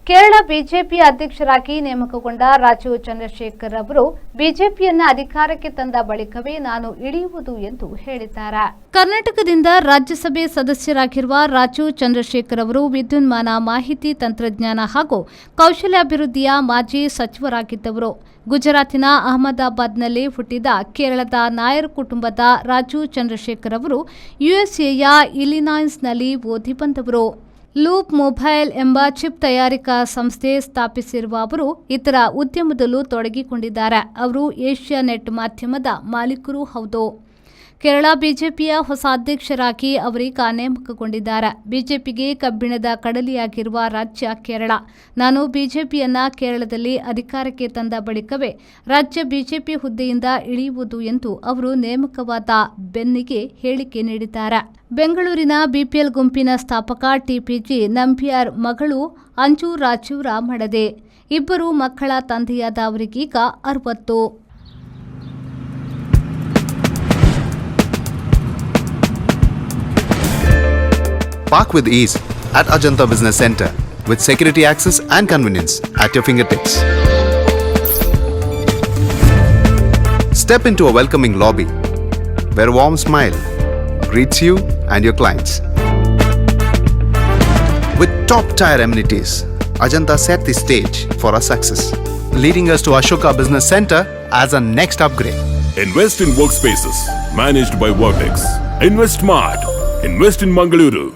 Kerala BJP ಅಧ್ಯಕ್ಷರಾಗಿ ನೇಮಕಗೊಂಡ ರಾಜೀವ್ ಚಂದ್ರಶೇಖರ್ ಅವರು ಬಿಜೆಪಿಯನ್ನ ಅಧಿಕಾರಕ್ಕೆ ತಂದ ಬಳಿಕವೇ ನಾನು ಇಳಿಯುವುದು ಎಂದು ಹೇಳಿದ್ದಾರೆ. ಕರ್ನಾಟಕದಿಂದ ರಾಜ್ಯಸಭೆ ಸದಸ್ಯರಾಗಿರುವ ರಾಜೀವ್ ಚಂದ್ರಶೇಖರ್ ಅವರು ವಿದ್ಯುನ್ಮಾನ ಮಾಹಿತಿ ತಂತ್ರಜ್ಞಾನ ಹಾಗೂ ಕೌಶಲ್ಯಾಭಿವೃದ್ಧಿಯ ಮಾಜಿ ಸಚಿವರಾಗಿದ್ದವರು. ಗುಜರಾತಿನ ಅಹಮದಾಬಾದ್ನಲ್ಲಿ ಹುಟ್ಟಿದ ಕೇರಳದ ನಾಯರ್ ಕುಟುಂಬದ ರಾಜೀವ್ ಚಂದ್ರಶೇಖರ್ ಅವರು ಯುಎಸ್ಎಯ ಇಲಿನಾಯ್ಸ್ನಲ್ಲಿ ಓದಿ ಬಂದವರು. ಲೂಪ್ ಮೊಬೈಲ್ ಎಂಬ ಚಿಪ್ ತಯಾರಿಕಾ ಸಂಸ್ಥೆ ಸ್ಥಾಪಿಸಿರುವ ಅವರು ಇತರ ಉದ್ಯಮದಲ್ಲೂ ತೊಡಗಿಕೊಂಡಿದ್ದಾರೆ. ಅವರು ಏಷ್ಯಾ ನೆಟ್ ಮಾಧ್ಯಮದ ಮಾಲೀಕರೂ ಹೌದು. ಕೇರಳ ಬಿಜೆಪಿಯ ಹೊಸ ಅಧ್ಯಕ್ಷರಾಗಿ ಅವರೀಗ ನೇಮಕಗೊಂಡಿದ್ದಾರೆ. ಬಿಜೆಪಿಗೆ ಕಬ್ಬಿಣದ ಕಡಲಿಯಾಗಿರುವ ರಾಜ್ಯ ಕೇರಳ. ನಾನು ಬಿಜೆಪಿಯನ್ನ ಕೇರಳದಲ್ಲಿ ಅಧಿಕಾರಕ್ಕೆ ತಂದ ಬಳಿಕವೇ ರಾಜ್ಯ ಬಿಜೆಪಿ ಹುದ್ದೆಯಿಂದ ಇಳಿಯುವುದು ಎಂದು ಅವರು ನೇಮಕವಾದ ಬೆನ್ನಿಗೆ ಹೇಳಿಕೆ ನೀಡಿದ್ದಾರೆ. ಬೆಂಗಳೂರಿನ ಬಿಪಿಎಲ್ ಗುಂಪಿನ ಸ್ಥಾಪಕ ಟಿಪಿಜಿ ನಂಬಿಯಾರ್ ಮಗಳು ಅಂಜು ರಾಜೀವ್ರ ಮಡದೆ. ಇಬ್ಬರು ಮಕ್ಕಳ ತಂದೆಯಾದ ಅವರಿಗೀಗ 60. Park with ease at Ajanta Business Center with security access and convenience at your fingertips. Step into a welcoming lobby where a warm smile greets you and your clients. With top-tier amenities, Ajanta set the stage for our success, leading us to Ashoka Business Center as our next upgrade. Invest in workspaces managed by Vortex. Invest smart. Invest in Mangaluru.